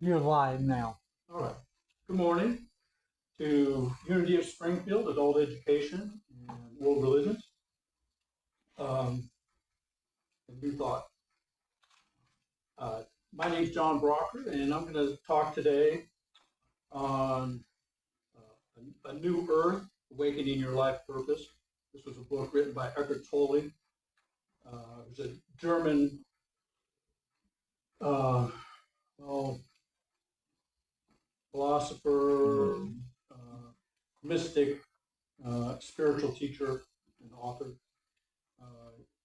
You're live now. All right. Good morning to Unity of Springfield, Adult Education and World Religions. A new thought. My name is John Braucher, and I'm going to talk today on A New Earth, Awakening Your Life Purpose. This was a book written by Eckhart Tolle. It was a German philosopher, mystic, spiritual teacher, and author.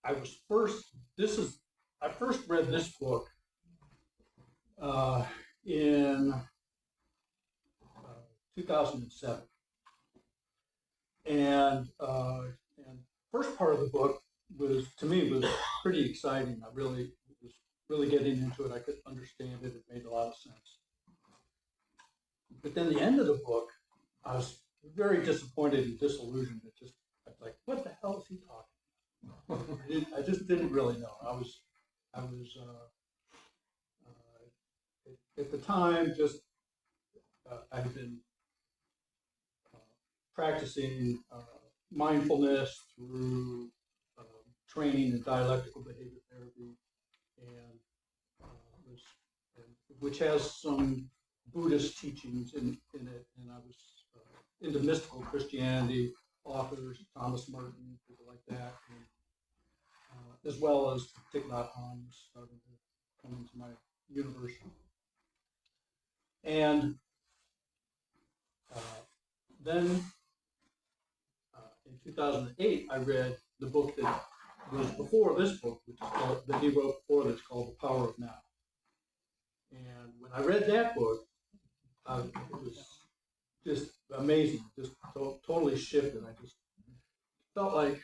I first read this book in 2007, and first part of the book was pretty exciting. I was really getting into it. I could understand it. It made a lot of sense. But then the end of the book, I was very disappointed and disillusioned. I was like, what the hell is he talking about? I just didn't really know. I was at the time I had been practicing mindfulness through training in dialectical behavior therapy, and which has some Buddhist teachings in it, and I was into mystical Christianity, authors, Thomas Merton, people like that, and, as well as Thich Nhat Hanh was starting to come into my universe. And then in 2008, I read the book that was before this book, that he wrote before this, called The Power of Now. And when I read that book, it was just amazing, just totally shifted. I just felt like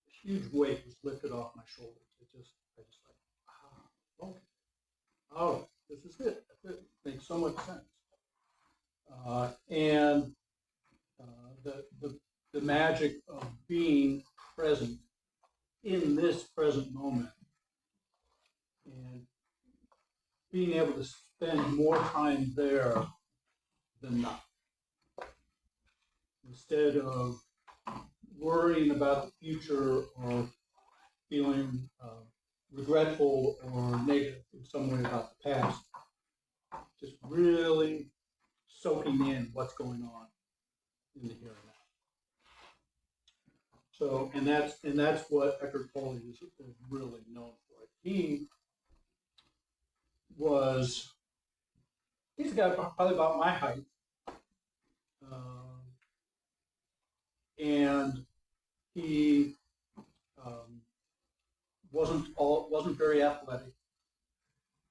a huge weight was lifted off my shoulders. I just like, okay, oh, this is it. It makes so much sense. And the magic of being present in this present moment and being able to spend more time there than not. Instead of worrying about the future or feeling regretful or negative in some way about the past, just really soaking in what's going on in the here and now. So, and that's what Eckhart Tolle is really known for. He's a guy probably about my height, and he wasn't very athletic.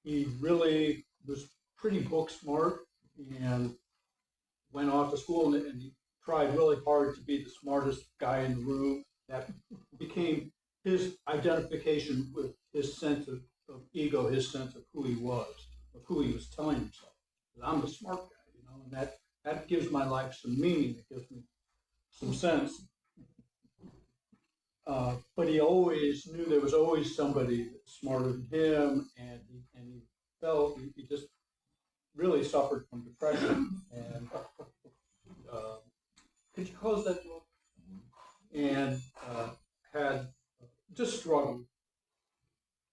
He really was pretty book smart and went off to school, and he tried really hard to be the smartest guy in the room. That became his identification with his sense of ego, his sense of who he was, of who he was telling himself. I'm the smart guy, and that gives my life some meaning. It gives me some sense. But he always knew there was always somebody smarter than him, and he felt he just really suffered from depression. And could you close that door? And had just struggled.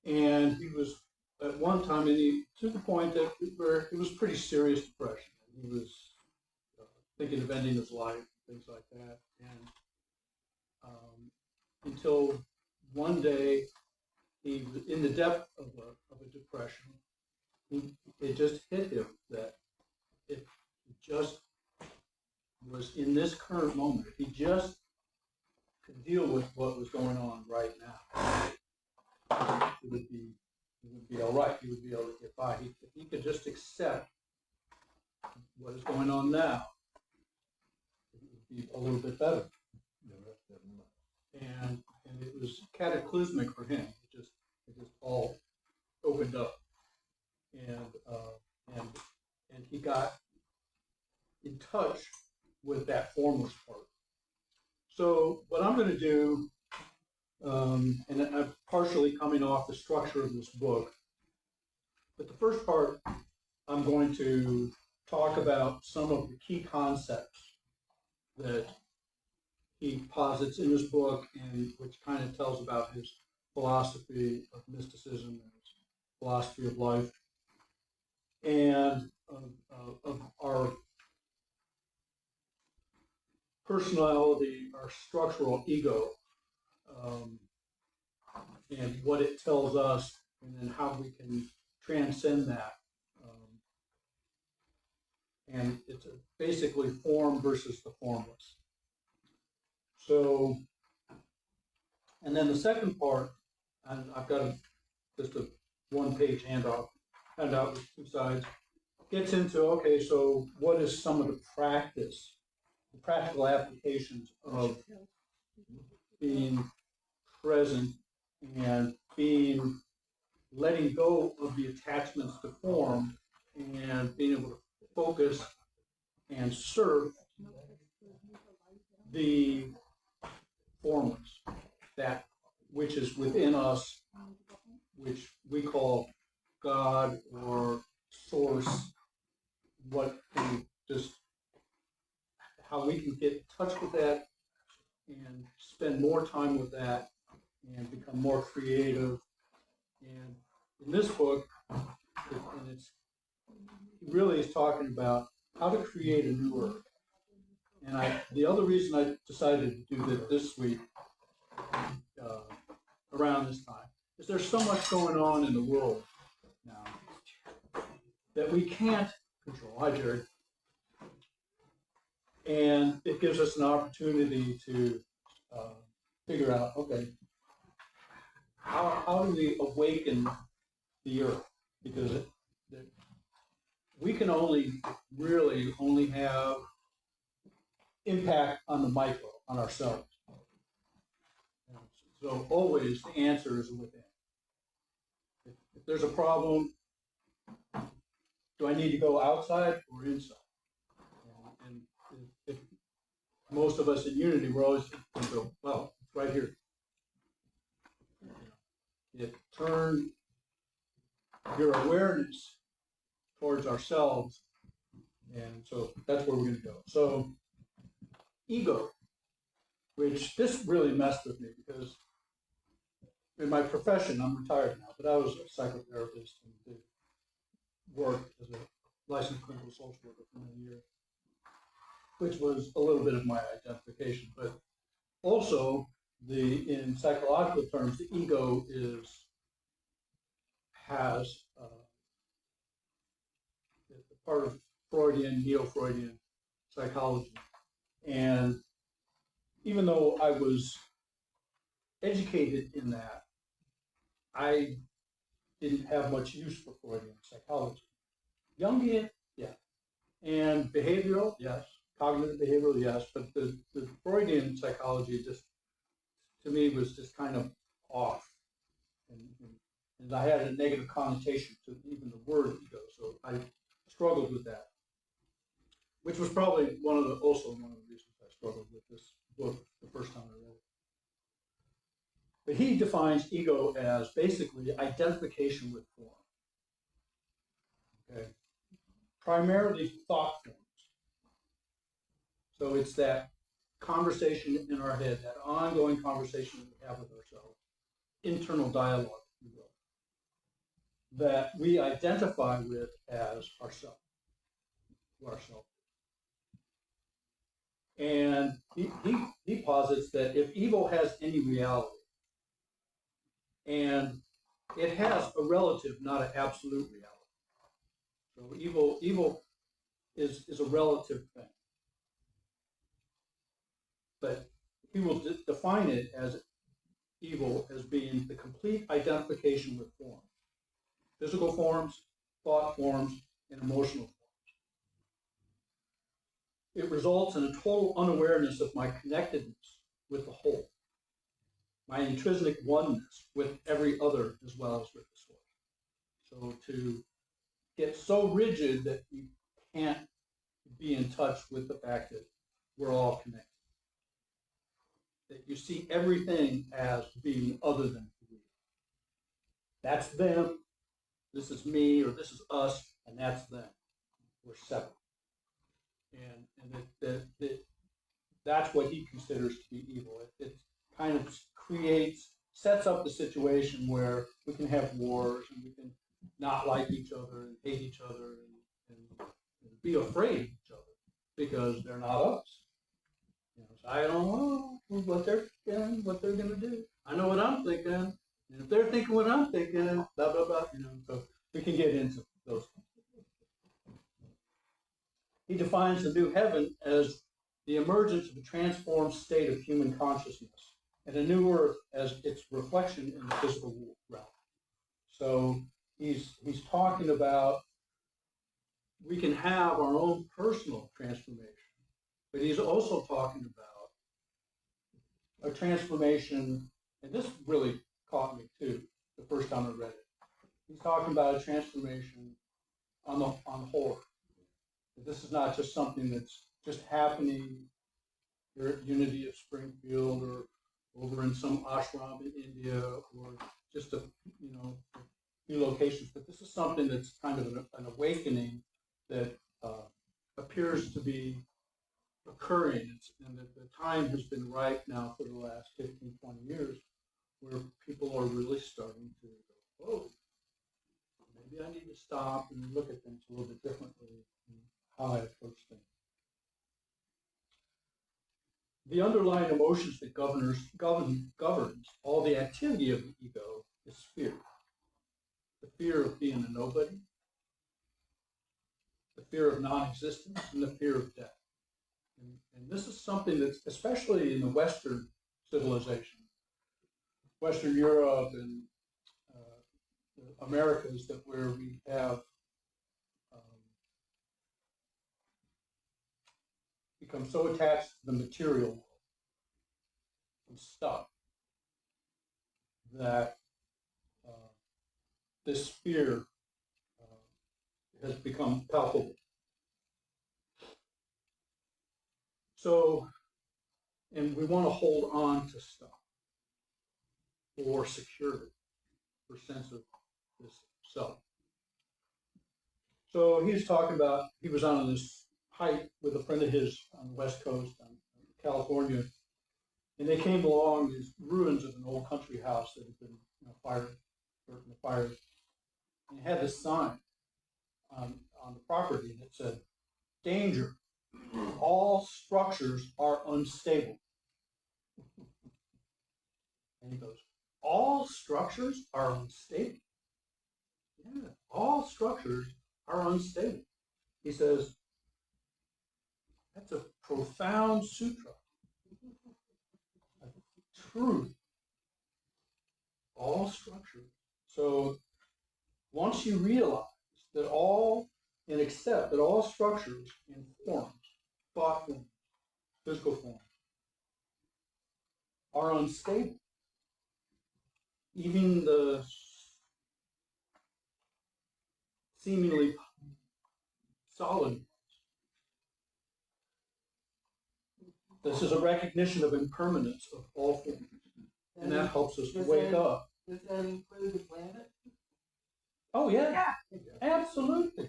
And he was at one time, to the point that where it was pretty serious depression. He was thinking of ending his life, things like that. And until one day, he was in the depth of a depression. It just hit him that if he just was in this current moment, if he just could deal with what was going on right now, it would be all right. He would be able to get by. If he could just accept what is going on now, it would be a little bit better. And it was cataclysmic for him. It just all opened up, and he got in touch with that formless part. So what I'm going to do, and I'm partially coming off the structure of this book, But the first part, I'm going to talk about some of the key concepts that he posits in his book, and which kind of tells about his philosophy of mysticism and his philosophy of life, and of our personality, our structural ego, and what it tells us, and then how we can transcend that. And it's basically form versus the formless. So, and then the second part, and I've got just a one-page handout with two sides, gets into, okay, so what is some of the practical applications of being present and letting go of the attachments to form and being able to focus and serve the formless, that which is within us, which we call God or source, how we can get in touch with that and spend more time with that and become more creative. And in this book, he really is talking about how to create a new earth. And the other reason I decided to do that this week, around this time, is there's so much going on in the world now that we can't control. Hi, Jared. And it gives us an opportunity to figure out, okay, how do we awaken the earth? Because we can really only have impact on the micro, on ourselves. So always the answer is within. If there's a problem, do I need to go outside or inside? And if most of us in Unity, we're always going to go, well, it's right here. It turn your awareness towards ourselves, and so that's where we're going to go. So ego, which this really messed with me because in my profession, I'm retired now, but I was a psychotherapist and did work as a licensed clinical social worker for many years, which was a little bit of my identification. But also, in psychological terms, the ego has part of Freudian, neo-Freudian psychology. And even though I was educated in that, I didn't have much use for Freudian psychology. Jungian, yeah. And behavioral, yes. Cognitive behavioral, yes. But the Freudian psychology just, to me, was just kind of off. And I had a negative connotation to even the word ego, so I struggled with that, which was probably one of the reasons I struggled with this book the first time I read it. But he defines ego as basically identification with form. Okay, primarily thought forms. So it's that conversation in our head, that ongoing conversation that we have with ourselves, internal dialogue, if you will, that we identify with as ourself. And he posits that if evil has any reality, and it has a relative, not an absolute reality. So evil is a relative thing. But he will define it as evil as being the complete identification with form. Physical forms, thought forms, and emotional forms. It results in a total unawareness of my connectedness with the whole, my intrinsic oneness with every other as well as with the source. So to get so rigid that you can't be in touch with the fact that we're all connected. That you see everything as being other than you. That's them, this is me or this is us, and that's them. We're separate. And that's what he considers to be evil. It kind of sets up the situation where we can have wars and we can not like each other and hate each other and be afraid of each other because they're not us. So I don't know what they're thinking, what they're going to do. I know what I'm thinking, and if they're thinking what I'm thinking, blah blah blah. So we can get into those. He defines the new heaven as the emergence of a transformed state of human consciousness, and a new earth as its reflection in the physical realm. So he's talking about we can have our own personal transformation, but he's also talking about a transformation, and this really caught me too the first time I read it. He's talking about a transformation on the whole earth. This is not just something that's just happening here at Unity of Springfield or over in some ashram in India or just a few locations, but this is something that's kind of an awakening that appears to be occurring, and that the time has been ripe now for the last 15, 20 years where people are really starting to go, oh, maybe I need to stop and look at things a little bit differently and how I approach things. The underlying emotions that governs all the activity of the ego is fear. The fear of being a nobody, the fear of non-existence, and the fear of death. And this is something that's, especially in the Western civilization, Western Europe and the Americas, that where we have become so attached to the material world and stuff that this fear has become palpable. So, and we want to hold on to stuff for security, for sense of this self. So he's talking about, he was on this hike with a friend of his on the West Coast, on California, and they came along these ruins of an old country house that had been fired, burnt in the fire. And it had this sign on the property that said, "Danger, all structures are unstable." And he goes, "All structures are unstable?" Yeah, all structures are unstable. He says, that's a profound sutra, a truth. All structures. So once you realize that and accept that all structures and forms, thought forms, physical forms, are unstable, even the seemingly solid. This is a recognition of impermanence of all forms, and that helps us to wake up. Does that include the planet? Oh yeah, absolutely.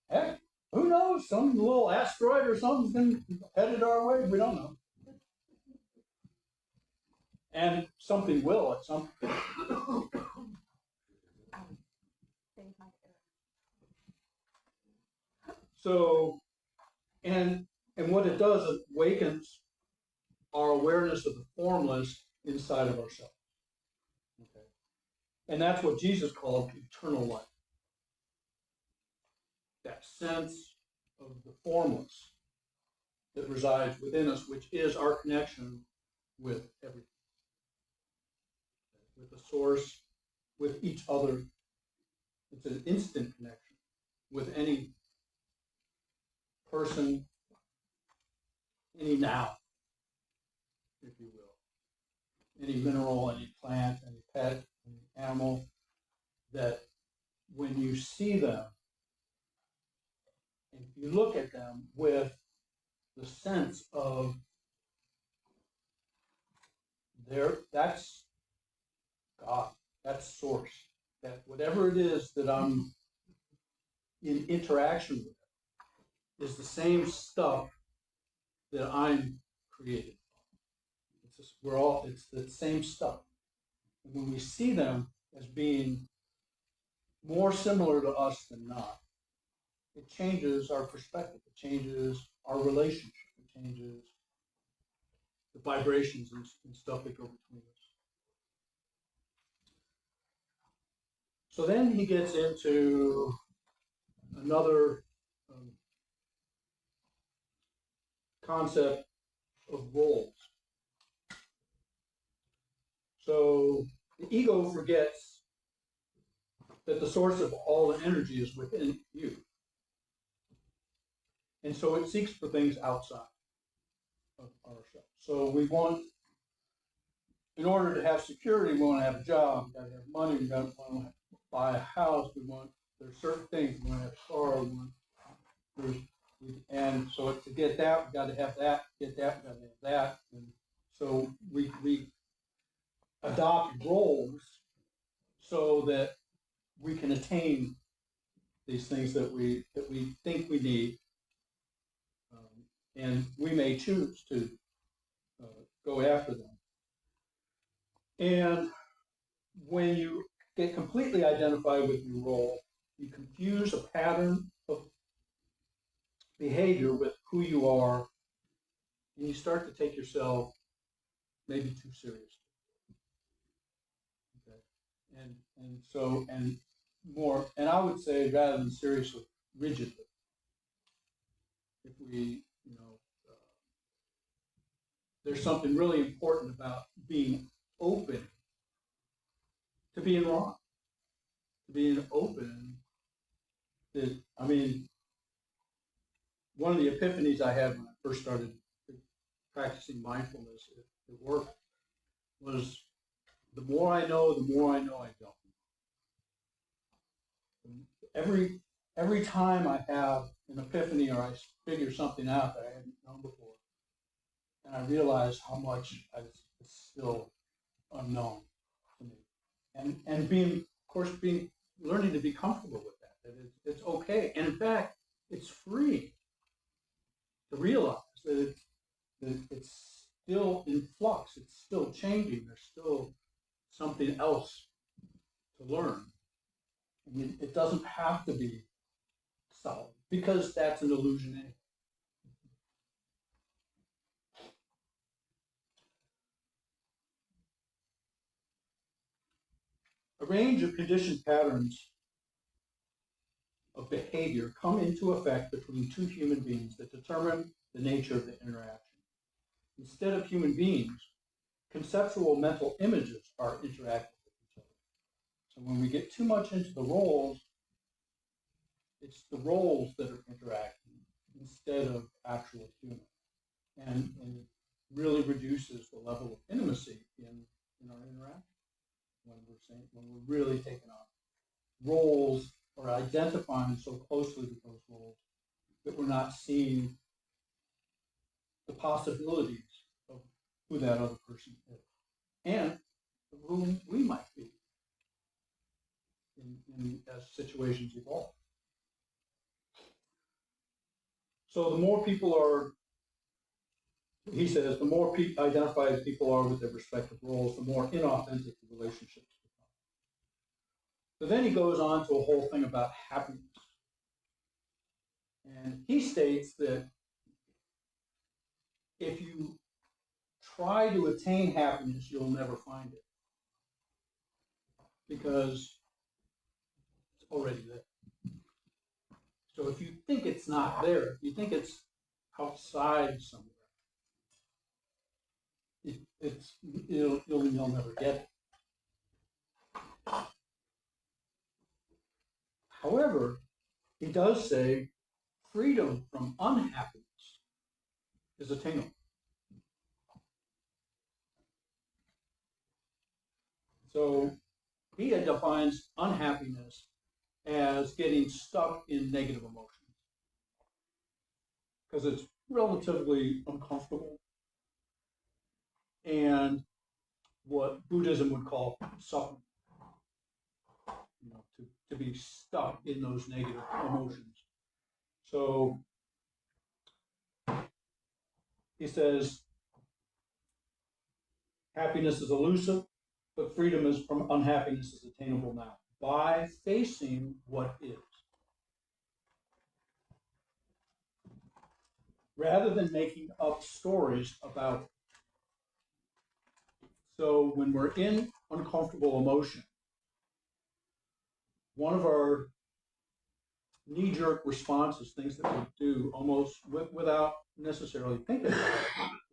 Heck, who knows? Some little asteroid or something's been headed our way. We don't know. And something will at some point. So, and what it does, it awakens our awareness of the formless inside of ourselves. Okay. And that's what Jesus called eternal life. That sense of the formless that resides within us, which is our connection with everything. With the source, with each other. It's an instant connection with any person, any now, if you will. Any mineral, any plant, any pet, any animal, that when you see them, and you look at them with the sense of that's God, that's source, that whatever it is that I'm in interaction with is the same stuff that I'm created. It's the same stuff. And when we see them as being more similar to us than not, it changes our perspective. It changes our relationship. It changes the vibrations and stuff that go between us. So then he gets into another concept of roles. So the ego forgets that the source of all the energy is within you. And so it seeks for things outside of ourselves. So we want, in order to have security, we want to have a job, we got to have money, we got to want to buy a house, there's certain things, we want to have a car, and so to get that, we got to have that, get that, we got to have that. And so we adopt roles so that we can attain these things that we think we need, and we may choose to go after them. And when you get completely identified with your role, you confuse a pattern of behavior with who you are, and you start to take yourself maybe too seriously. Okay. And more, and I would say rather than seriously, rigidly. If we, there's something really important about being open to being wrong, to being open. One of the epiphanies I had when I first started practicing mindfulness at work was the more I know, the more I know I don't. Every time I have an epiphany or I figure something out that I hadn't known before, and I realize how much is still unknown to me. And learning to be comfortable with that it's okay. And in fact, it's free to realize that it's still in flux, it's still changing, there's still something else to learn. I mean, it doesn't have to be solid, because that's an illusion anyway. A range of conditioned patterns of behavior come into effect between two human beings that determine the nature of the interaction. Instead of human beings, conceptual mental images are interacting with each other. So when we get too much into the roles, it's the roles that are interacting instead of actual human. And it really reduces the level of intimacy in our interaction when we're really taking on roles or identifying so closely with those roles that we're not seeing the possibilities of who that other person is and who we might be as situations evolve. So the more people are, he says, the more identified people are with their respective roles, the more inauthentic the relationships become. But then he goes on to a whole thing about happiness. And he states that if you try to attain happiness, you'll never find it, because it's already there. So if you think it's not there, if you think it's outside somewhere, you'll never get it. However, he does say freedom from unhappiness is attainable. So he defines unhappiness as getting stuck in negative emotions, because it's relatively uncomfortable and what Buddhism would call suffering. to be stuck in those negative emotions. So he says, happiness is elusive, but freedom is from unhappiness is attainable now by facing what is. Rather than making up stories about it. So when we're in uncomfortable emotion, one of our knee-jerk responses, things that we do almost without necessarily thinking about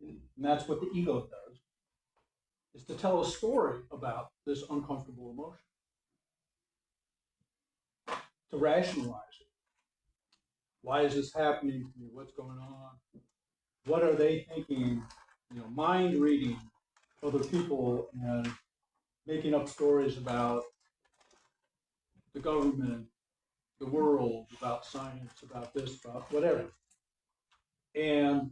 it, and that's what the ego does, is to tell a story about this uncomfortable emotion, to rationalize it. Why is this happening to me? What's going on? What are they thinking? Mind reading other people and making up stories about the government, the world, about science, about this, about whatever. And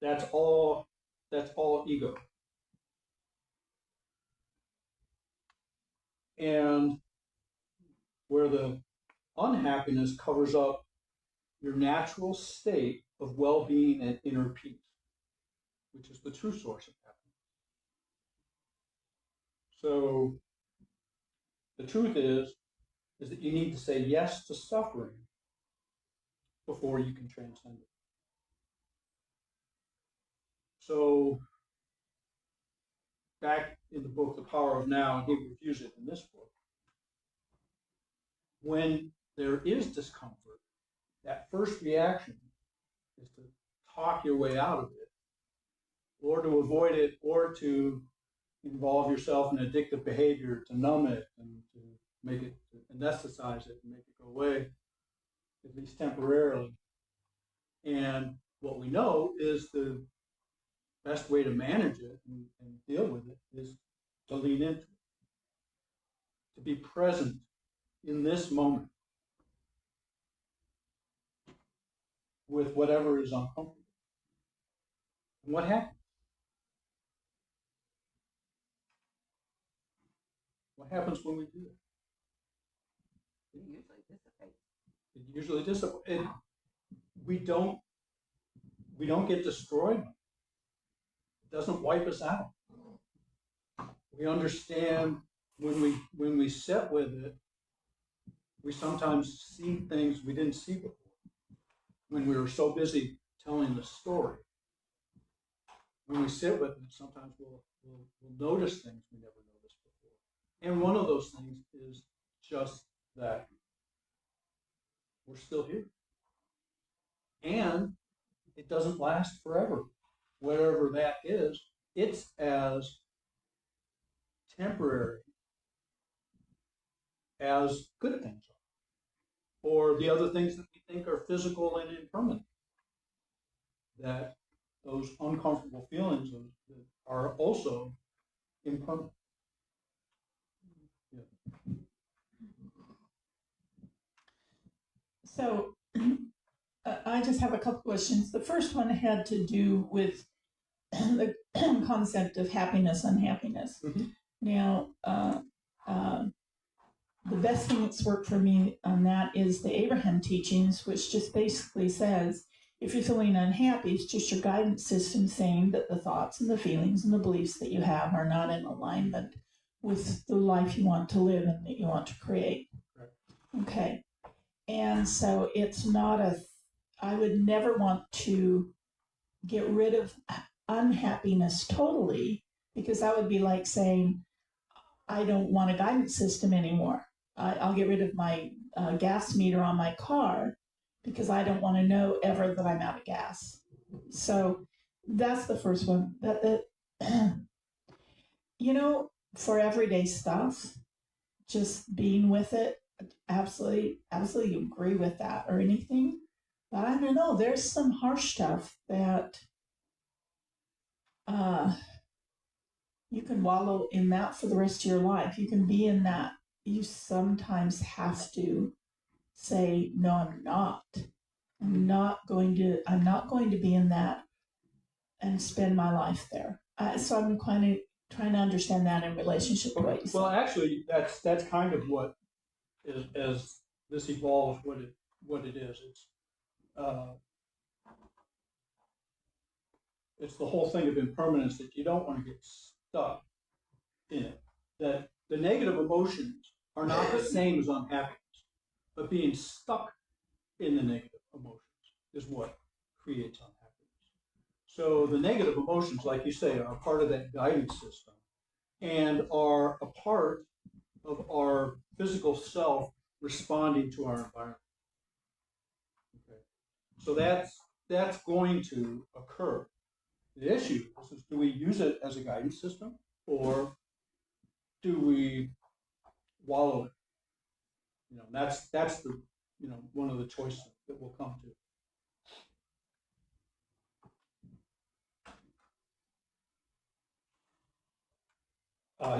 that's all ego. And where the unhappiness covers up your natural state of well-being and inner peace, which is the true source of happiness. So the truth is that you need to say yes to suffering before you can transcend it. So back in the book, The Power of Now, and he reviews it in this book, when there is discomfort, that first reaction is to talk your way out of it, or to avoid it, or to involve yourself in addictive behavior to numb it and to make it, to anesthetize it and make it go away, at least temporarily. And what we know is the best way to manage it and deal with it is to lean into it, to be present in this moment with whatever is uncomfortable. And what happens? What happens when we do it? It usually dissipates. It usually dissipates. We don't get destroyed. It doesn't wipe us out. We understand when we sit with it, we sometimes see things we didn't see before. When we were so busy telling the story. When we sit with it, sometimes we'll notice things we never noticed before. And one of those things is just that we're still here. And it doesn't last forever. Whatever that is, it's as temporary as good things are. Or the other things that we think are physical and impermanent. That those uncomfortable feelings are also impermanent. Yeah. So I just have a couple questions. The first one had to do with the concept of happiness, unhappiness. Mm-hmm. Now, the best thing that's worked for me on that is the Abraham teachings, which just basically says, if you're feeling unhappy, it's just your guidance system saying that the thoughts and the feelings and the beliefs that you have are not in alignment with the life you want to live and that you want to create. Right. Okay. And so it's not I would never want to get rid of unhappiness totally, because that would be like saying, I don't want a guidance system anymore. I'll get rid of my gas meter on my car because I don't want to know ever that I'm out of gas. So that's the first one. For everyday stuff, just being with it, absolutely agree with that or anything. But I don't know, there's some harsh stuff that you can wallow in that for the rest of your life. You can be in that. You sometimes have to say, no, I'm not. I'm not going to be in that and spend my life there. So I'm kind of trying to understand that in relationship to what you said. Well, actually, that's kind of what is, as this evolves, what it is. It's the whole thing of impermanence, that you don't want to get stuck in it. That the negative emotions are not the same as unhappiness, but being stuck in the negative emotions is what creates unhappiness. So the negative emotions, like you say, are part of that guidance system and are a part of our physical self responding to our environment. Okay. So that's going to occur. The issue is, do we use it as a guidance system, or do we wallow in it? You know, that's the, you know, one of the choices that we'll come to.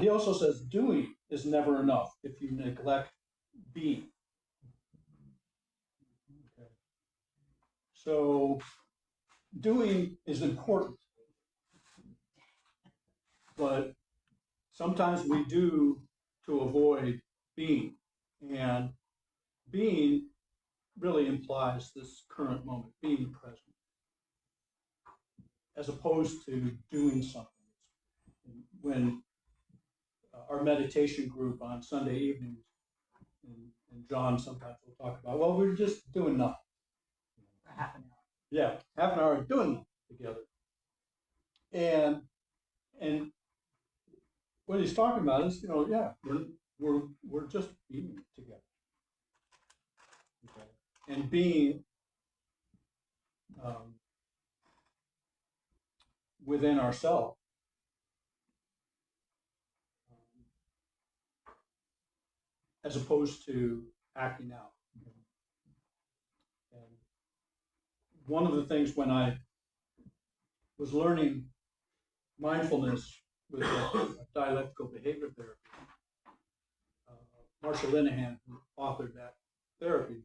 He also says doing is never enough if you neglect being. Okay. So doing is important, but sometimes we do to avoid being. And being really implies this current moment, being present, as opposed to doing something. When our meditation group on Sunday evenings, and John sometimes will talk about, well, we're just doing nothing. For half an hour. Yeah, half an hour of doing nothing together. And what he's talking about is, you know, yeah, we're just being together. Okay. And being within ourselves. As opposed to acting out. And one of the things when I was learning mindfulness with dialectical behavior therapy, Marsha Linehan, who authored that therapy,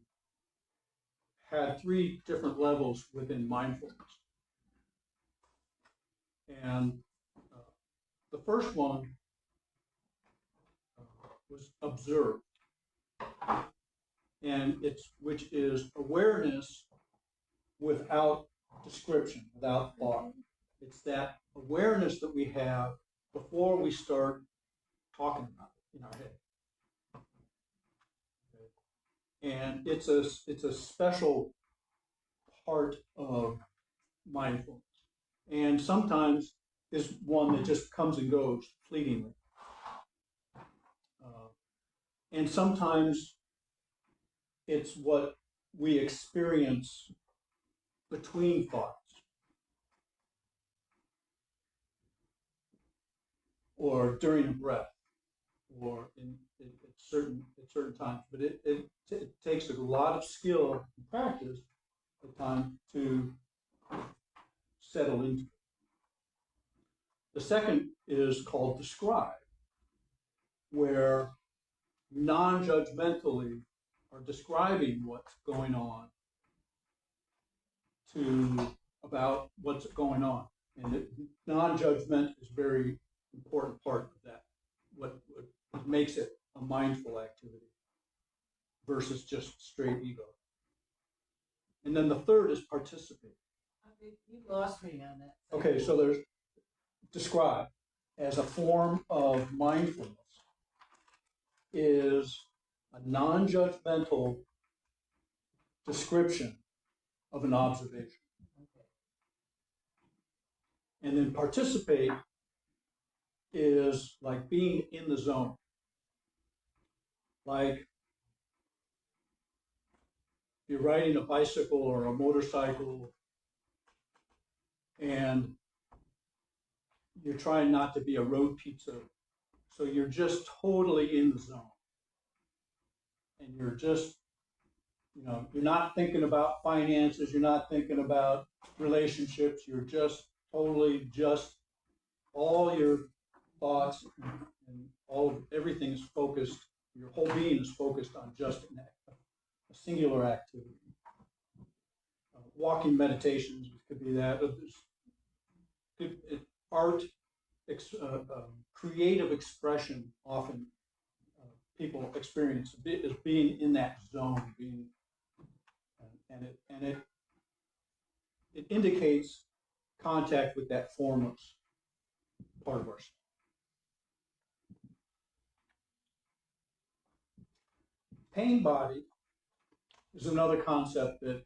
had 3 different levels within mindfulness. And the first one was observe, and which is awareness without description, without thought. It's that awareness that we have before we start talking about it in our head. Okay. And it's a special part of mindfulness, and sometimes is one that just comes and goes fleetingly. And sometimes it's what we experience between thoughts, or during a breath, or at certain times. But it takes a lot of skill and practice at times to settle into it. The second is called describe, where non-judgmentally are describing what's going on about what's going on. And non-judgment is a very important part of that, what makes it a mindful activity versus just straight ego. And then the third is participate. You lost me on that. Okay, so there's describe as a form of mindfulness is a non-judgmental description of an observation. Okay. And then participate is like being in the zone. Like you're riding a bicycle or a motorcycle and you're trying not to be a road pizza. So you're just totally in the zone. And you're just, you know, you're not thinking about finances, you're not thinking about relationships, you're just totally all your thoughts and everything is focused, your whole being is focused on just a singular activity. Walking meditations could be that. Art creative expression often people experience as being in that zone, and it indicates contact with that formless part of ourselves. Pain body is another concept that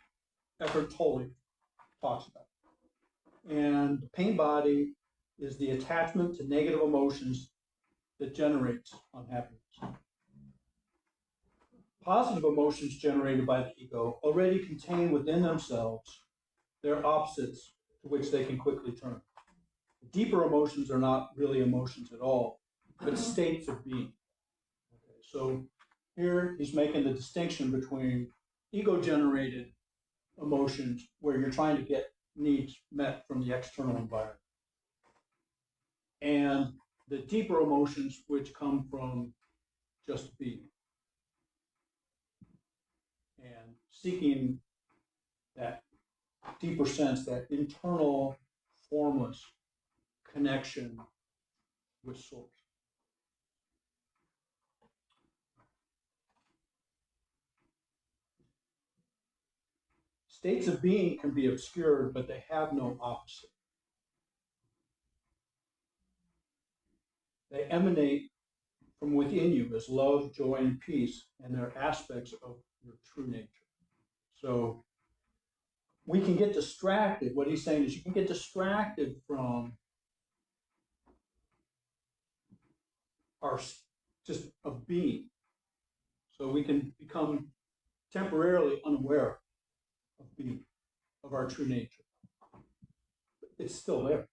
Eckhart Tolle talks about. And the pain body is the attachment to negative emotions that generates unhappiness. Positive emotions generated by the ego already contain within themselves their opposites to which they can quickly turn. Deeper emotions are not really emotions at all, but states of being. Okay, so here he's making the distinction between ego-generated emotions where you're trying to get needs met from the external environment, and the deeper emotions which come from just being and seeking that deeper sense, that internal formless connection with source. States of being can be obscured, but they have no opposite. They emanate from within you as love, joy, and peace, and they're aspects of your true nature. So we can get distracted. What he's saying is you can get distracted from our just of being. So we can become temporarily unaware of being, of our true nature. It's still there.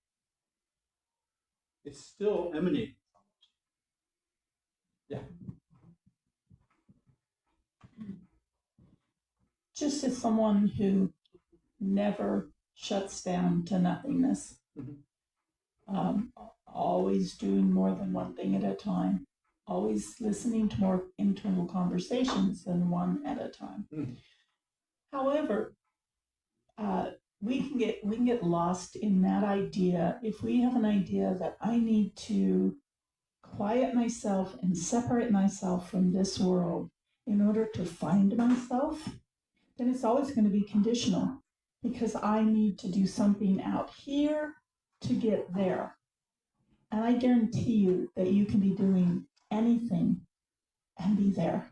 It's still emanating from us. Yeah. Just as someone who never shuts down to nothingness, always doing more than one thing at a time, always listening to more internal conversations than one at a time. However, we can get lost in that idea if we have an idea that I need to quiet myself and separate myself from this world in order to find myself. Then it's always going to be conditional because I need to do something out here to get there. And I guarantee you that you can be doing anything and be there.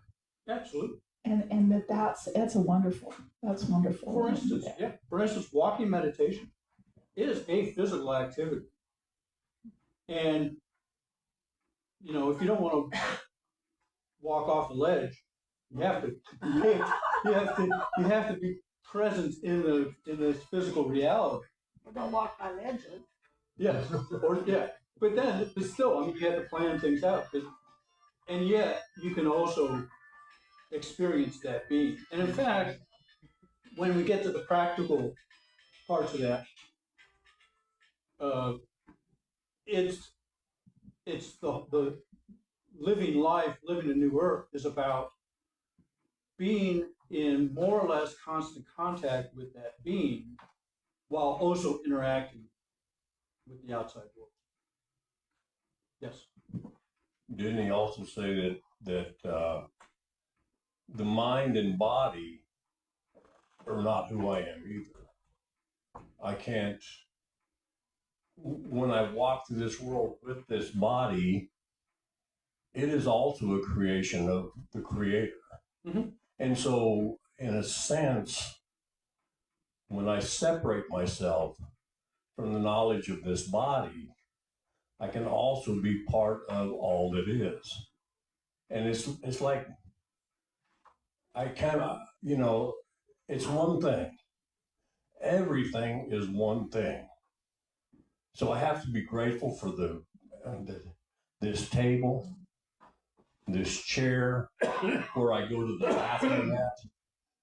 Absolutely. And that's wonderful. That's wonderful. For instance, walking meditation is a physical activity. And you know, if you don't want to walk off the ledge, you have to be present in this physical reality. Or don't walk by ledges. Yes, but then, but still, I mean, you have to plan things out. And yet, you can also experience that being. And in fact, when we get to the practical parts of that, it's the living life, living a new earth is about being in more or less constant contact with that being while also interacting with the outside world. Yes. Didn't he also say that the mind and body are not who I am either? I can't, when I walk through this world with this body, it is also a creation of the Creator. Mm-hmm. And so, in a sense, when I separate myself from the knowledge of this body, I can also be part of all that is. And it's like, I kind of, you know, it's one thing. Everything is one thing. So I have to be grateful for this table, this chair, where I go to the bathroom at,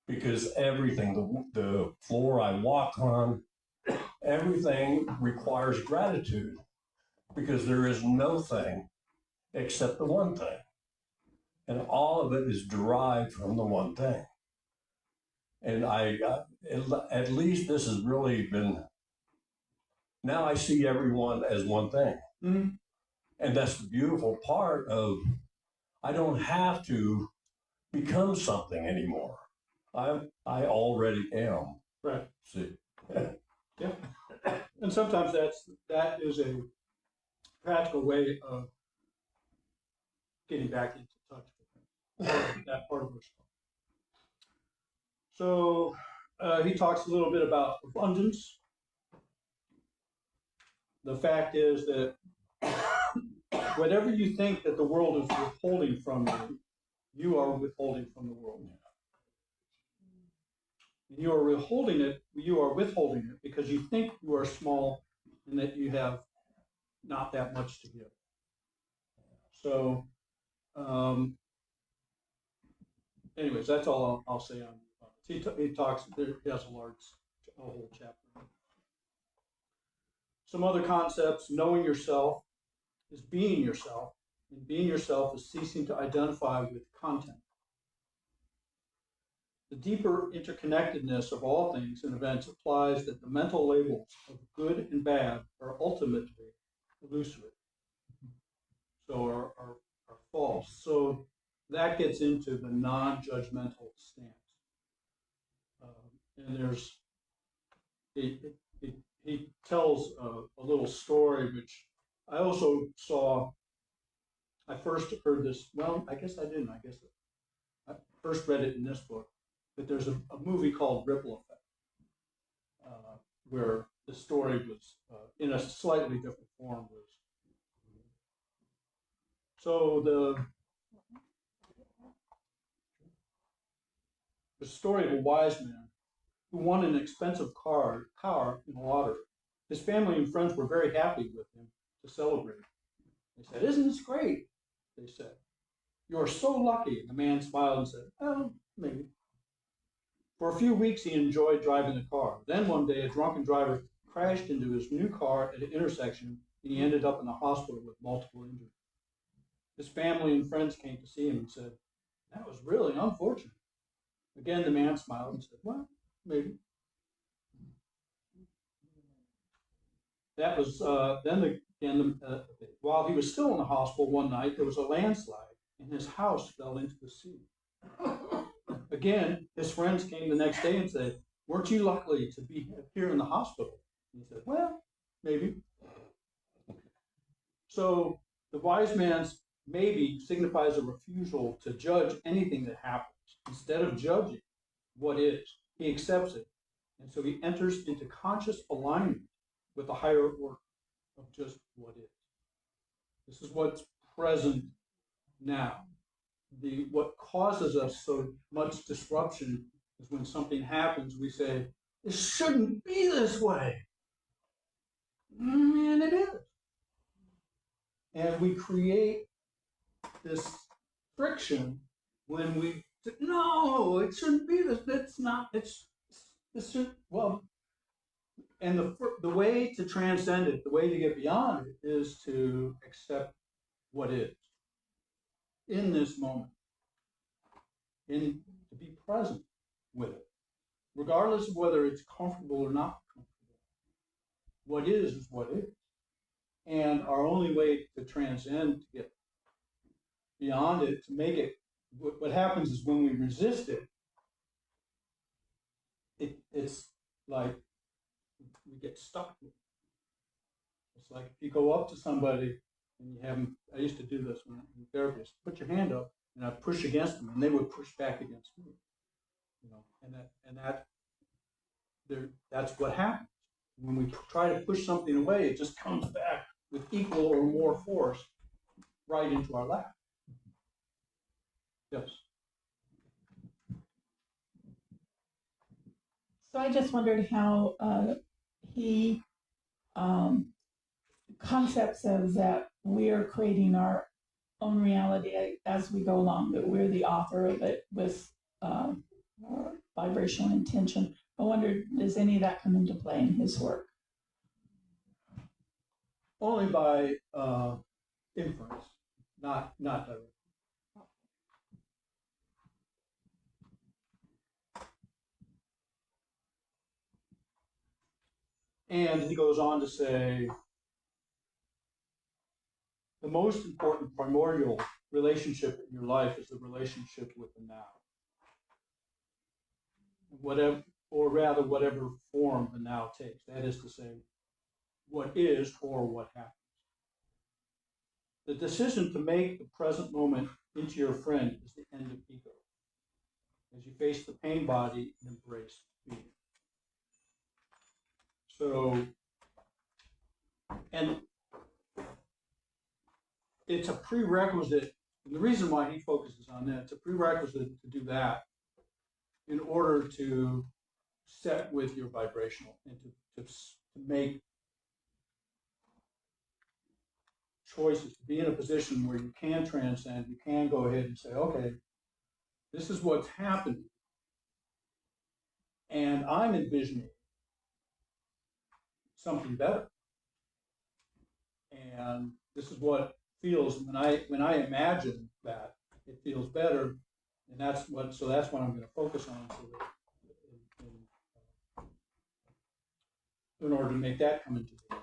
because everything, the floor I walk on, everything requires gratitude, because there is no thing except the one thing. And all of it is derived from the one thing. And at least this has really been, now I see everyone as one thing. Mm-hmm. And that's the beautiful part of I don't have to become something anymore. I already am. Right. See. Yeah. And sometimes that is a practical way of getting back into touch with that part of ourselves. So he talks a little bit about abundance. The fact is that whatever you think that the world is withholding from you, you are withholding from the world. And you are withholding it because you think you are small and that you have not that much to give. So, anyways, that's all I'll say on it. He talks, he has a whole chapter. Some other concepts: knowing yourself is being yourself, and being yourself is ceasing to identify with content. The deeper interconnectedness of all things and events implies that the mental labels of good and bad are ultimately illusory, so are false. So that gets into the non-judgmental stance. And there's he tells a little story, which I also saw. I first heard this. Well, I guess I didn't. I guess I first read it in this book. But there's a movie called Ripple Effect, where the story was in a slightly different form. So the story of a wise man who won an expensive car in the lottery. His family and friends were very happy with him to celebrate. They said, "Isn't this great?" They said, "You're so lucky." And the man smiled and said, "Well, maybe." For a few weeks, he enjoyed driving the car. Then one day, a drunken driver crashed into his new car at an intersection, and he ended up in the hospital with multiple injuries. His family and friends came to see him and said, "That was really unfortunate." Again, the man smiled and said, "Well, maybe." That was while he was still in the hospital one night, there was a landslide, and his house fell into the sea. Again, his friends came the next day and said, "Weren't you lucky to be here in the hospital?" And he said, "Well, maybe." So the wise man's maybe signifies a refusal to judge anything that happens. Instead of judging what is, he accepts it. And so he enters into conscious alignment with the higher order of just what is. This is what's present now. What causes us so much disruption is when something happens, we say, "This shouldn't be this way." And it is. And we create this friction when we say, "No, it shouldn't be this. That's not, this should, well," and the way to transcend it, the way to get beyond it is to accept what is in this moment, and to be present with it, regardless of whether it's comfortable or not comfortable. What is what is. And our only way to transcend, to get beyond it, to make it, what happens is when we resist it, it's like we get stuck with it. It's like if you go up to somebody and you have them, I used to do this when I was a therapist, put your hand up and I'd push against them and they would push back against me. That's what happens. When we try to push something away, it just comes back with equal or more force right into our lap. Yes. So I just wondered how he concepts of that we are creating our own reality as we go along, that we're the author of it with vibrational intention. I wondered, does any of that come into play in his work? Only by inference, not directly. And he goes on to say, the most important primordial relationship in your life is the relationship with the now. Whatever, or rather, whatever form the now takes. That is to say, what is or what happens. The decision to make the present moment into your friend is the end of ego, as you face the pain body and embrace being. So, and it's a prerequisite, and the reason why he focuses on that, it's a prerequisite to do that in order to set with your vibrational and to make choices, to be in a position where you can transcend, you can go ahead and say, okay, this is what's happening. And I'm envisioning something better. And this is what feels when I imagine that it feels better, and that's what I'm going to focus on so that in order to make that come into being.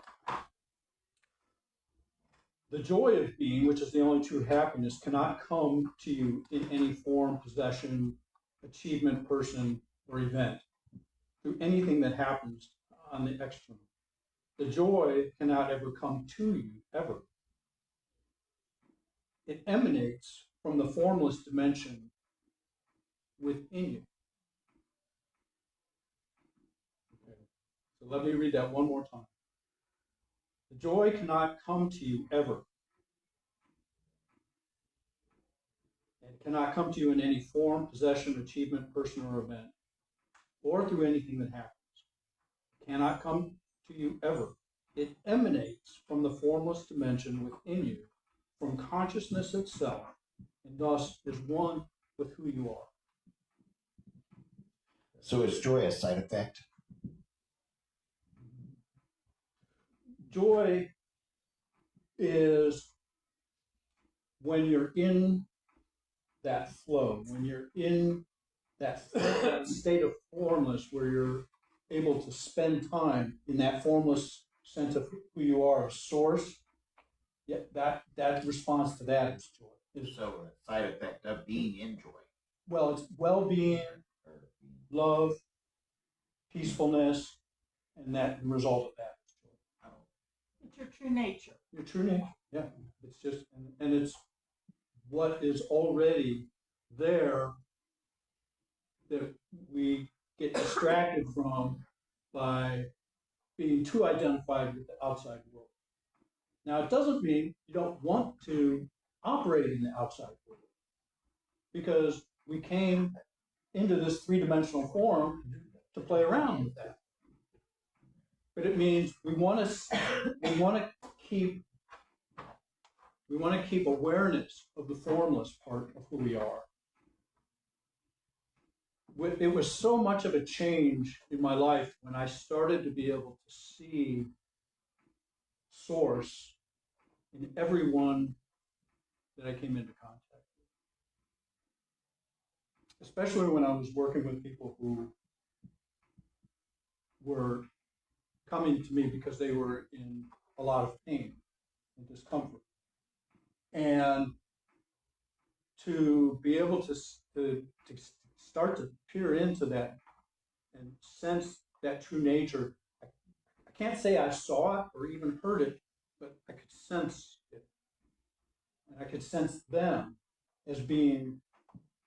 The joy of being, which is the only true happiness, cannot come to you in any form, possession, achievement, person, or event, through anything that happens on the external. The joy cannot ever come to you, ever. It emanates from the formless dimension within you. Okay. So let me read that one more time. The joy cannot come to you ever. It cannot come to you in any form, possession, achievement, person, or event, or through anything that happens. It cannot come to you ever. It emanates from the formless dimension within you, from consciousness itself, and thus is one with who you are. So is joy a side effect? Joy is when you're in that flow, when you're in that state of formless where you're able to spend time in that formless sense of who you are, a source. Yeah, that response to that is joy. So a side effect of being in joy. Well, it's well-being, love, peacefulness, and that the result of that is joy. It's your true nature. Your true nature, yeah. It's just, and it's what is already there that we get distracted from by being too identified with the outside world. Now, it doesn't mean you don't want to operate in the outside world, because we came into this three-dimensional form to play around with that. But it means we want to keep awareness of the formless part of who we are. It was so much of a change in my life when I started to be able to see Source in everyone that I came into contact with. Especially when I was working with people who were coming to me because they were in a lot of pain and discomfort. And to be able to start to peer into that and sense that true nature, I can't say I saw it or even heard it, but I could sense it. And I could sense them as being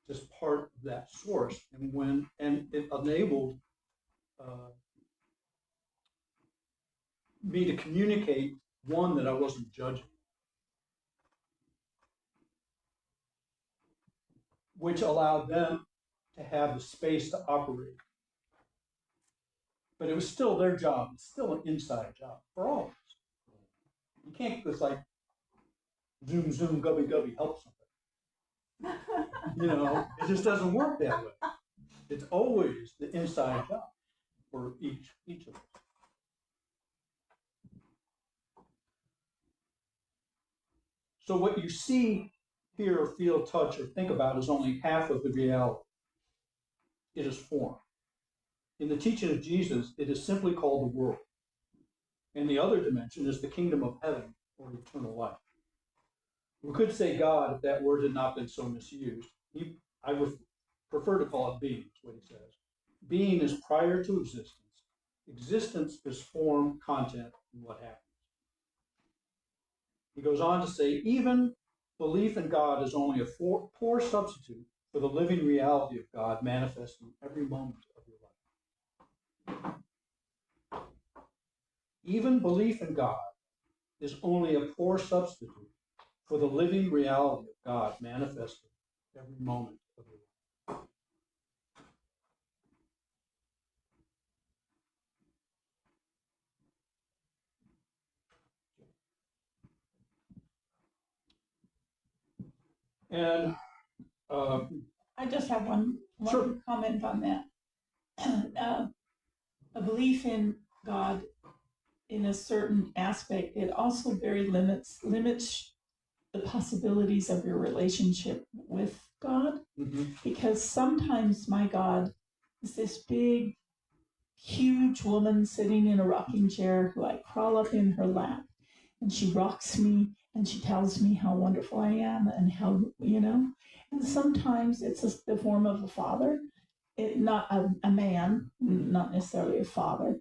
just part of that source. And it enabled me to communicate, one, that I wasn't judging, which allowed them to have the space to operate. But it was still their job. It's still an inside job for all of us. You can't just like zoom, zoom, gubby, gubby, help somebody. You know, it just doesn't work that way. It's always the inside job for each of us. So what you see, hear, feel, touch, or think about is only half of the reality. It is form. In the teaching of Jesus, it is simply called the world. And the other dimension is the kingdom of heaven or eternal life. We could say God if that word had not been so misused. Prefer to call it being, is what he says. Being is prior to existence. Existence is form, content, and what happens. He goes on to say, even belief in God is only a poor substitute for the living reality of God manifesting every moment of your life. Even belief in God is only a poor substitute for the living reality of God manifesting every moment of your life. And I just have one Sure. comment on that. A belief in God in a certain aspect, it also very limits the possibilities of your relationship with God, because sometimes my God is this big, huge woman sitting in a rocking chair who I crawl up in her lap, and she rocks me and she tells me how wonderful I am and how, and sometimes it's the form of a father, not a man, not necessarily a father,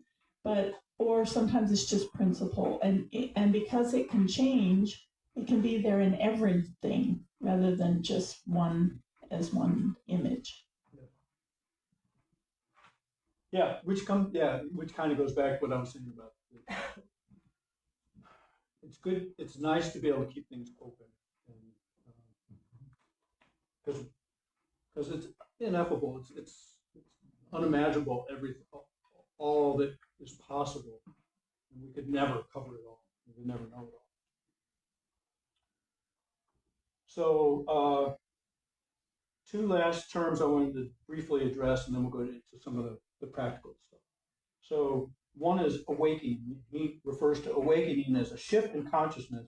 or sometimes it's just principle, and because it can change, it can be there in everything rather than just one image. Yeah, which kind of goes back to what I was saying about. It's good. It's nice to be able to keep things open, because it's ineffable. It's unimaginable. All that is possible, and we could never cover it all. We could never know it all. So, two last terms I wanted to briefly address, and then we'll go into some of the practical stuff. So, one is awakening. He refers to awakening as a shift in consciousness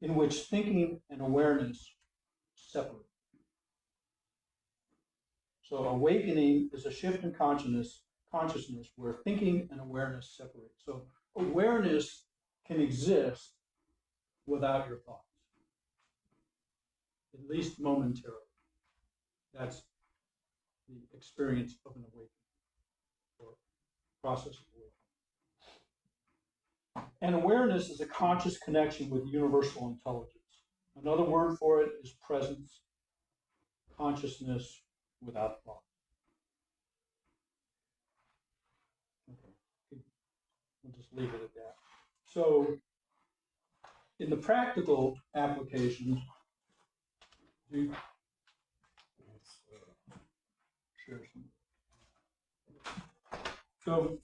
in which thinking and awareness separate. So, awakening is a shift in consciousness where thinking and awareness separate. So, awareness can exist without your thoughts, at least momentarily. That's the experience of an awakening or process of awakening. And awareness is a conscious connection with universal intelligence. Another word for it is presence, consciousness without thought. Okay, we'll just leave it at that. So, in the practical applications, so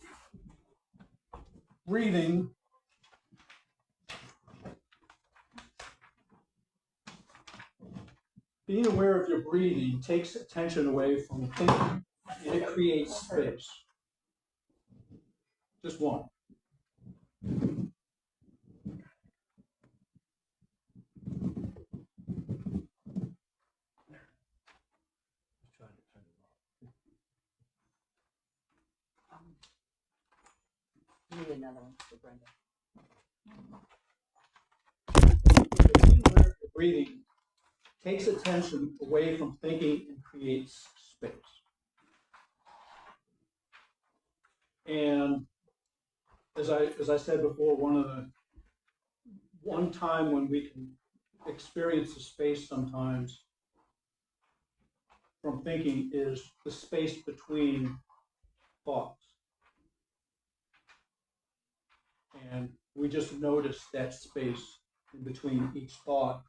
breathing. Being aware of your breathing takes attention away from thinking, and it creates space. Just one. Need another one for Brenda. Being aware of your breathing takes attention away from thinking and creates space. And as I said before, one time when we can experience the space sometimes from thinking is the space between thoughts. And we just notice that space in between each thought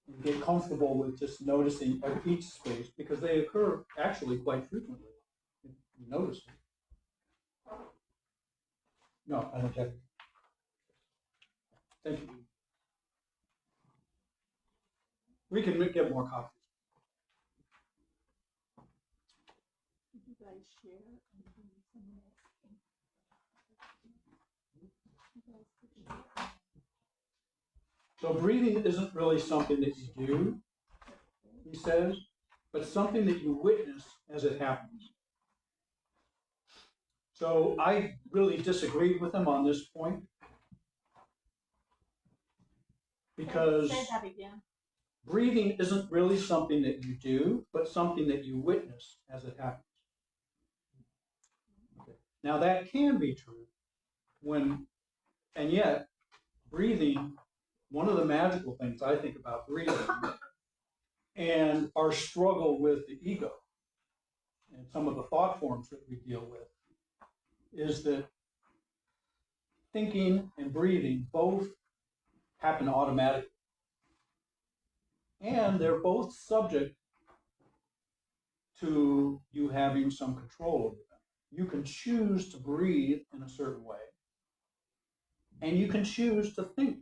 and get comfortable with just noticing each space, because they occur actually quite frequently. You notice it. No, I don't have it. Thank you. We can get more copies. Did you guys share? So breathing isn't really something that you do, he says, but something that you witness as it happens. So I really disagreed with him on this point. because Say that again. breathing isn't really something that you do, but something that you witness as it happens. Okay. Now that can be true and yet breathing, one of the magical things I think about breathing and our struggle with the ego and some of the thought forms that we deal with is that thinking and breathing both happen automatically. And they're both subject to you having some control over them. You can choose to breathe in a certain way, and you can choose to think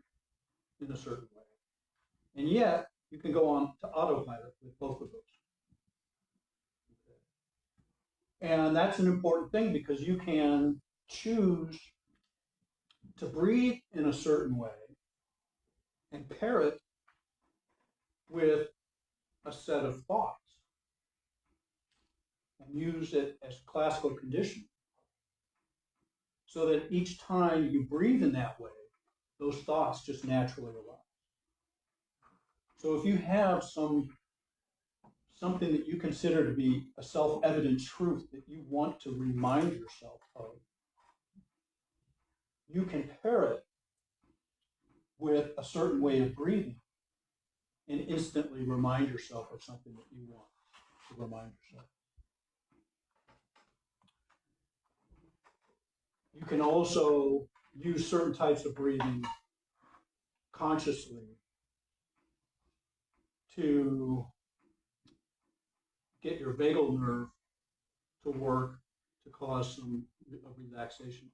in a certain way. And yet, you can go on to autopilot with both of those. And that's an important thing because you can choose to breathe in a certain way and pair it with a set of thoughts and use it as classical conditioning so that each time you breathe in that way, those thoughts just naturally arise. So if you have something that you consider to be a self-evident truth that you want to remind yourself of, you can pair it with a certain way of breathing and instantly remind yourself of something that you want to remind yourself. You can also use certain types of breathing consciously to get your vagal nerve to work to cause some relaxation.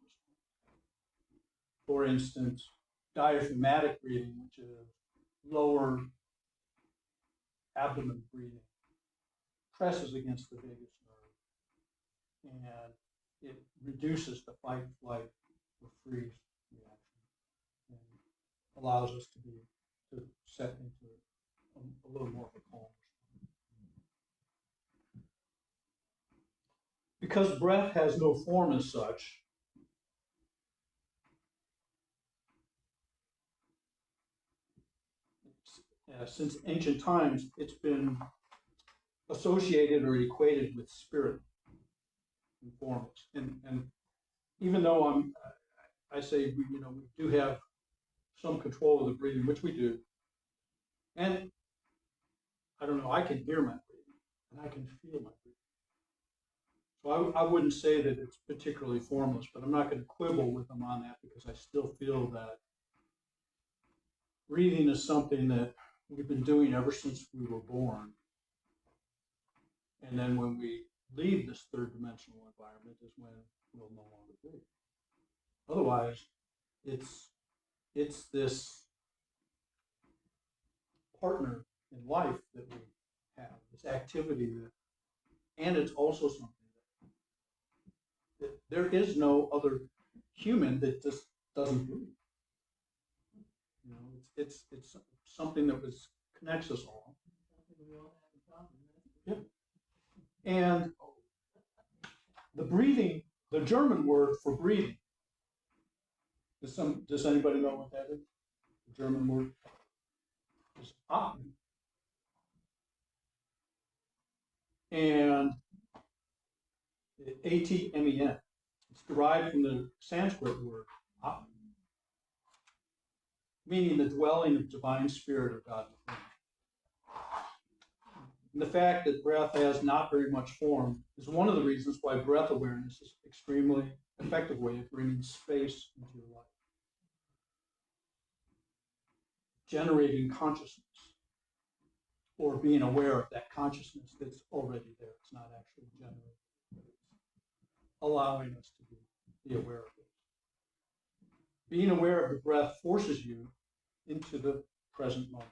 For instance, diaphragmatic breathing, which is lower abdomen breathing, presses against the vagus nerve and it reduces the fight, flight, or freeze reaction and allows us to set into a little more of a calm response. Because breath has no form as such, since ancient times, it's been associated or equated with spirit and formless. And even though I say we do have some control of the breathing, which we do, and I don't know, I can hear my breathing and I can feel my breathing. So I wouldn't say that it's particularly formless, but I'm not going to quibble with them on that because I still feel that breathing is something that we've been doing ever since we were born. And then when we leave this third dimensional environment is when we'll no longer breathe. Otherwise, it's this partner in life that we have, this activity and it's also something that there is no other human that just doesn't breathe. It's something that connects us all. Yeah. And the breathing, the German word for breathing, does anybody know what that is? The German word is atmen. And atmen. It's derived from the Sanskrit word atman, meaning the dwelling of divine spirit or God within. And the fact that breath has not very much form is one of the reasons why breath awareness is an extremely effective way of bringing space into your life. Generating consciousness or being aware of that consciousness that's already there. It's not actually generated, but it's allowing us to be aware of it. Being aware of the breath forces you into the present moment.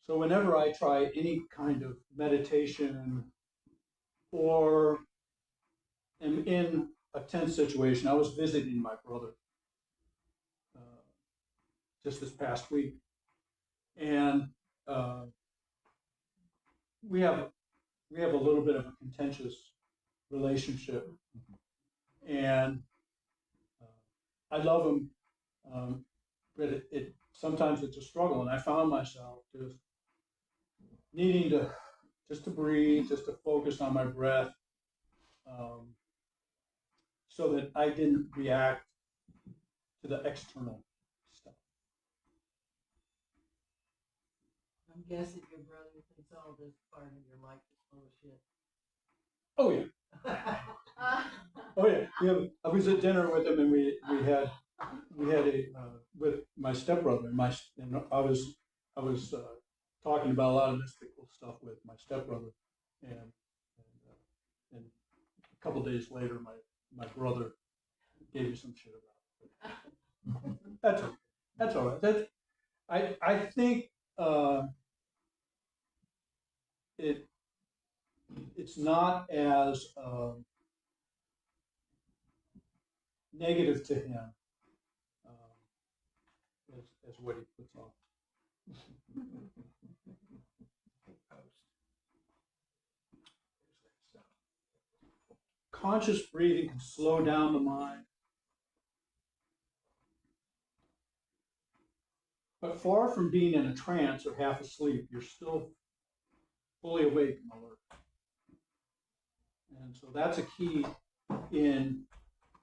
So whenever I try any kind of meditation or am in a tense situation, I was visiting my brother just this past week, and we have a little bit of a contentious relationship, and I love him. but it sometimes it's a struggle, and I found myself just needing to just to breathe, just to focus on my breath, so that I didn't react to the external stuff. I'm guessing your brother thinks all this part of your life is full of shit. Oh yeah, oh yeah. I was at dinner with him, and we had a with my stepbrother, and I was talking about a lot of mystical stuff with my stepbrother, and a couple days later, my brother gave me some shit about it. That's okay. That's all right. I think it's not as negative to him as what he puts on. Conscious breathing can slow down the mind, but far from being in a trance or half asleep, you're still fully awake and alert. And so that's a key in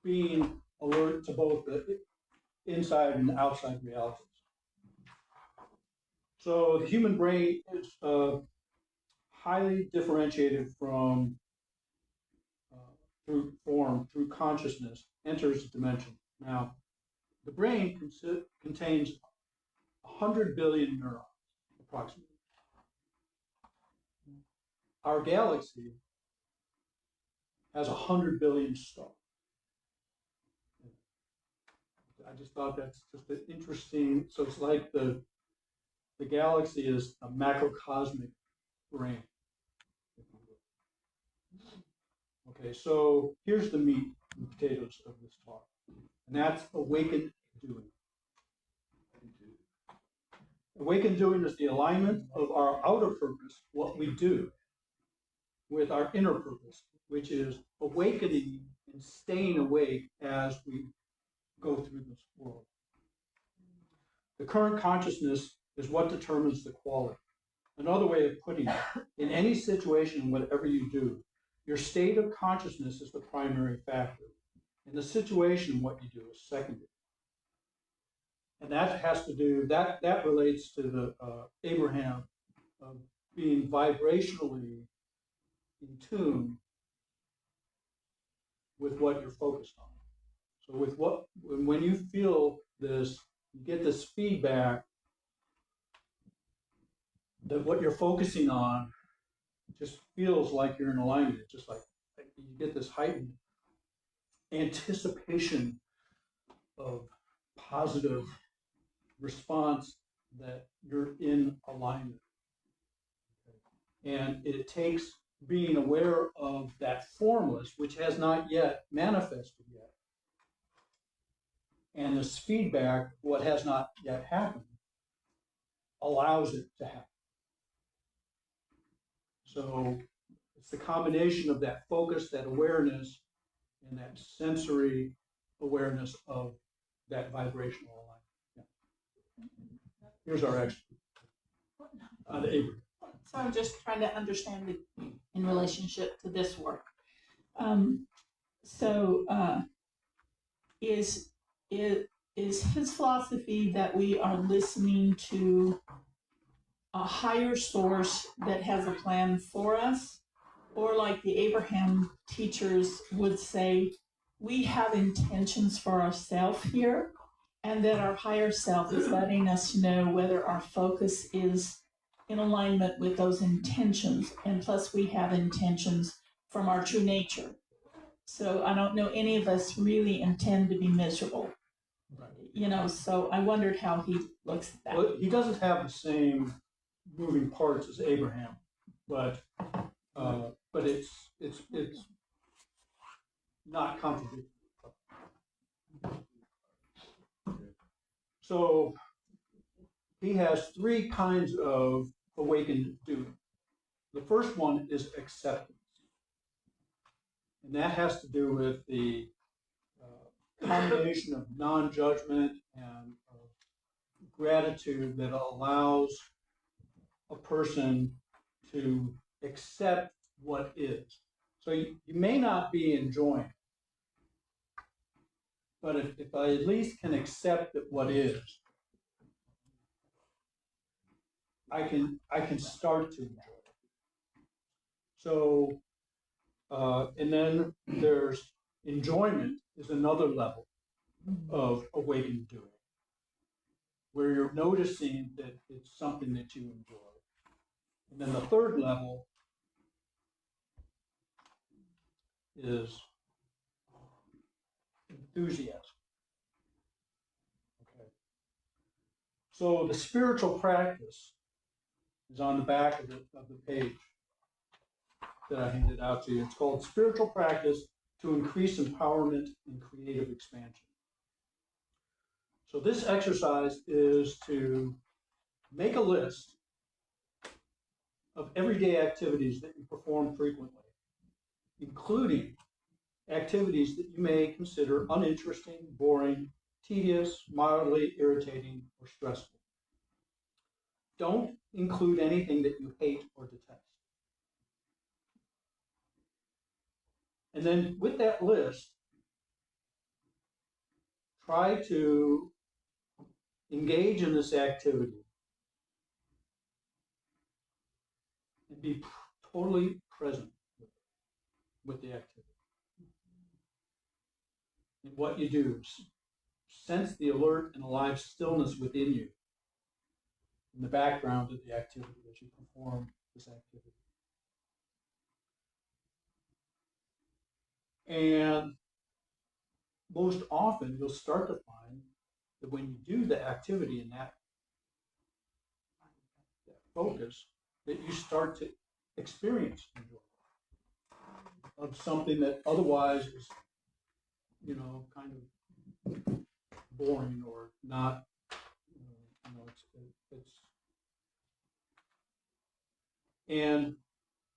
being alert to both the inside and outside realities. So the human brain is highly differentiated from through form, through consciousness, enters a dimension. Now, the brain contains 100 billion neurons, approximately. Our galaxy has 100 billion stars. I just thought that's just an interesting. So it's like the galaxy is a macrocosmic brain. Okay, so here's the meat and potatoes of this talk, and that's awakened doing. Awakened doing is the alignment of our outer purpose, what we do, with our inner purpose, which is awakening and staying awake as we go through this world. The current consciousness is what determines the quality. Another way of putting it, in any situation, whatever you do, your state of consciousness is the primary factor. And the situation, what you do, is secondary. And that has to do, that relates to the Abraham of being vibrationally in tune with what you're focused on. So when you feel this, you get this feedback that what you're focusing on just feels like you're in alignment. It's just like you get this heightened anticipation of positive response that you're in alignment. And it takes being aware of that formless, which has not yet manifested yet. And this feedback, what has not yet happened, allows it to happen. So it's the combination of that focus, that awareness, and that sensory awareness of that vibrational alignment. Yeah. Here's our expert on Abraham. So I'm just trying to understand it in relationship to this work. Is his philosophy that we are listening to a higher source that has a plan for us? Or like the Abraham teachers would say, we have intentions for ourselves here, and that our higher self is letting us know whether our focus is in alignment with those intentions, and plus we have intentions from our true nature. So I don't know any of us really intend to be miserable, so I wondered how he looks at that. Well, he doesn't have the same moving parts as Abraham, but it's not contradictory. So he has three kinds of awakened doing. The first one is acceptance. And that has to do with the combination of non-judgment and gratitude that allows a person to accept what is. So you may not be enjoying, but if I at least can accept that what is, I can start to enjoy it. So, and then there's enjoyment is another level of awakened doing, where you're noticing that it's something that you enjoy. And then the third level is enthusiasm. Okay. So the spiritual practice is on the back of the page that I handed out to you. It's called Spiritual Practice to Increase Empowerment and Creative Expansion. So this exercise is to make a list of everyday activities that you perform frequently, including activities that you may consider uninteresting, boring, tedious, mildly irritating, or stressful. Don't include anything that you hate or detest. And then with that list, try to engage in this activity and be totally present with the activity. And what you do, sense the alert and alive stillness within you in the background of the activity as you perform this activity. And most often you'll start to find that when you do the activity in that focus, that you start to experience enjoyment of something that otherwise is, kind of boring or not, it's and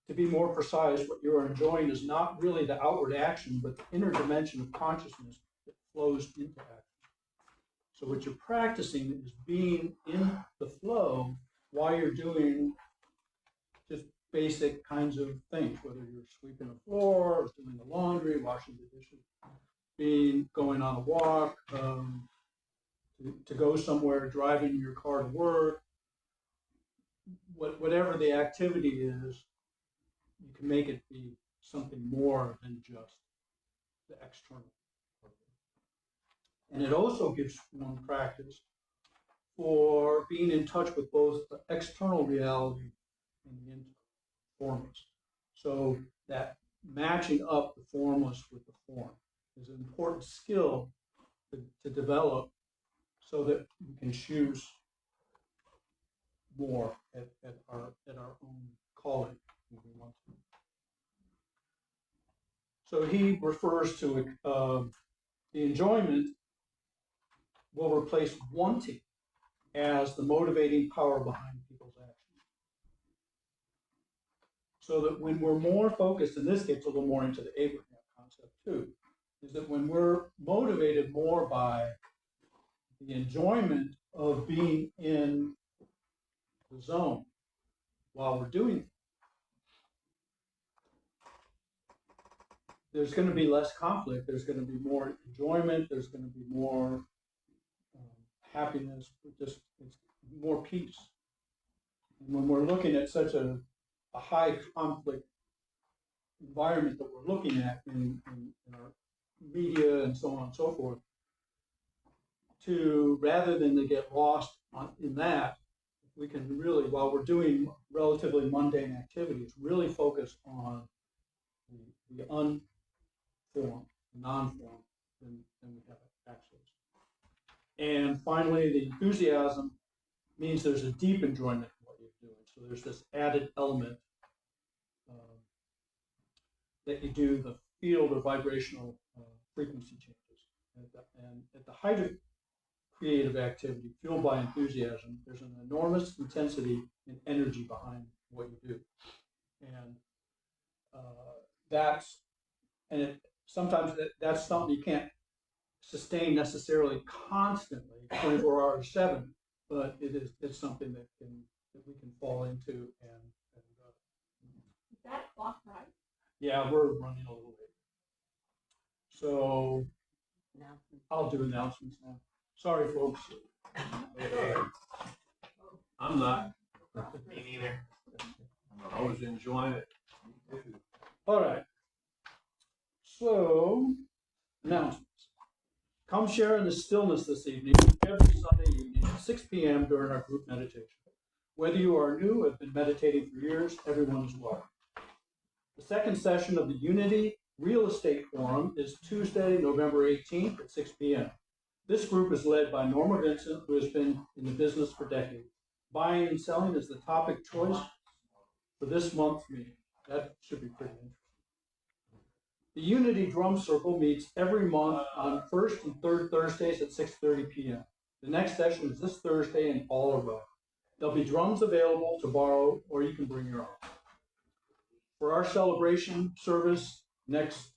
to be more precise, what you are enjoying is not really the outward action, but the inner dimension of consciousness that flows into action. So what you're practicing is being in the flow while you're doing just basic kinds of things, whether you're sweeping the floor, or doing the laundry, washing the dishes, going on a walk, to go somewhere, driving your car to work, whatever the activity is, you can make it be something more than just the external. And it also gives one practice for being in touch with both the external reality and the internal formless. So that matching up the formless with the form is an important skill to develop so that we can choose more at our own calling if we want to. So he refers to the enjoyment will replace wanting as the motivating power behind people's actions. So that when we're more focused, and this gets a little more into the Abraham concept too, is that when we're motivated more by the enjoyment of being in the zone while we're doing it, there's going to be less conflict, there's going to be more enjoyment, there's going to be more happiness, just it's more peace. And when we're looking at such a high conflict environment that we're looking at in our media and so on and so forth, rather than to get lost in that, we can really, while we're doing relatively mundane activities, really focus on the unformed, the non-formed, than we have access. And finally, the enthusiasm means there's a deep enjoyment in what you're doing. So there's this added element that you do the field or vibrational frequency changes. And at the height of creative activity, fueled by enthusiasm, there's an enormous intensity and energy behind what you do. And sometimes that's something you can't sustain necessarily constantly, 24 hours 7, but it's something that we can fall into and Is that clock right? yeah, we're running a little late. So Announcement. I'll do announcements now. Sorry, folks. I'm not. Me neither. I was enjoying it. All right. So, announcements. Come share in the stillness this evening, every Sunday evening at 6 p.m. during our group meditation. Whether you are new or have been meditating for years, everyone is welcome. The second session of the Unity Real Estate Forum is Tuesday, November 18th at 6 p.m. This group is led by Norma Vincent, who has been in the business for decades. Buying and selling is the topic choice for this month's meeting. That should be pretty interesting. The Unity Drum Circle meets every month on first and third Thursdays at 6:30 p.m. The next session is this Thursday in All Row. There'll be drums available to borrow, or you can bring your own. For our celebration service next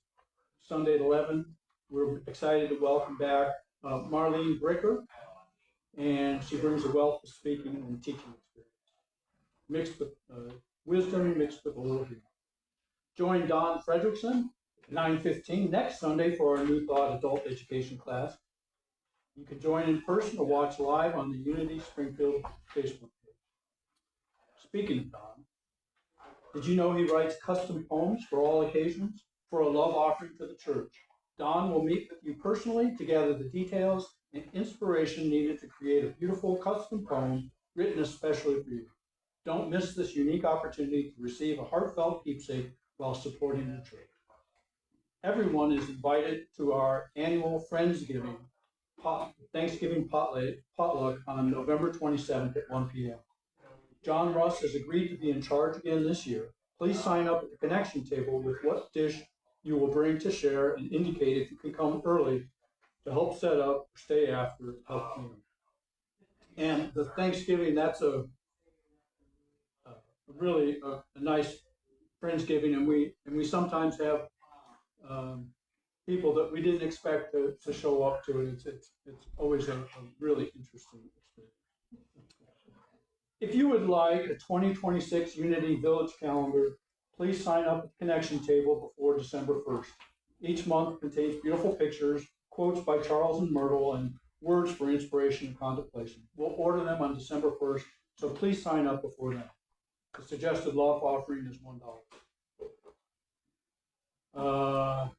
Sunday at 11, we're excited to welcome back Marlene Bricker, and she brings a wealth of speaking and teaching experience, mixed with wisdom, mixed with a little humor. Join Don Fredrickson at 9:15 next Sunday for our New Thought adult education class. You can join in person or watch live on the Unity Springfield Facebook page. Speaking of Don, did you know he writes custom poems for all occasions for a love offering to the church? Don will meet with you personally to gather the details and inspiration needed to create a beautiful custom poem written especially for you. Don't miss this unique opportunity to receive a heartfelt keepsake while supporting the church. Everyone is invited to our annual Friendsgiving Thanksgiving potluck on November 27th at 1 p.m. John Russ has agreed to be in charge again this year. Please sign up at the connection table with what dish you will bring to share and indicate if you can come early to help set up or stay after to help clean up. And the Thanksgiving, that's a really nice Friendsgiving, and we sometimes have people that we didn't expect to show up to it. It's always a really interesting experience. If you would like a 2026 Unity Village calendar, please sign up at the connection table before December 1st. Each month contains beautiful pictures, quotes by Charles and Myrtle, and words for inspiration and contemplation. We'll order them on December 1st, so please sign up before then. The suggested love offering is $1.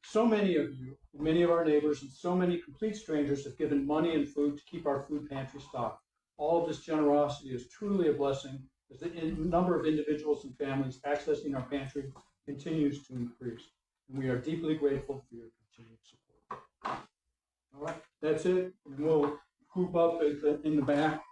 So many of you, many of our neighbors, and so many complete strangers have given money and food to keep our food pantry stocked. All of this generosity is truly a blessing as the number of individuals and families accessing our pantry continues to increase. And we are deeply grateful for your continued support. All right, that's it. And we'll group up in the back.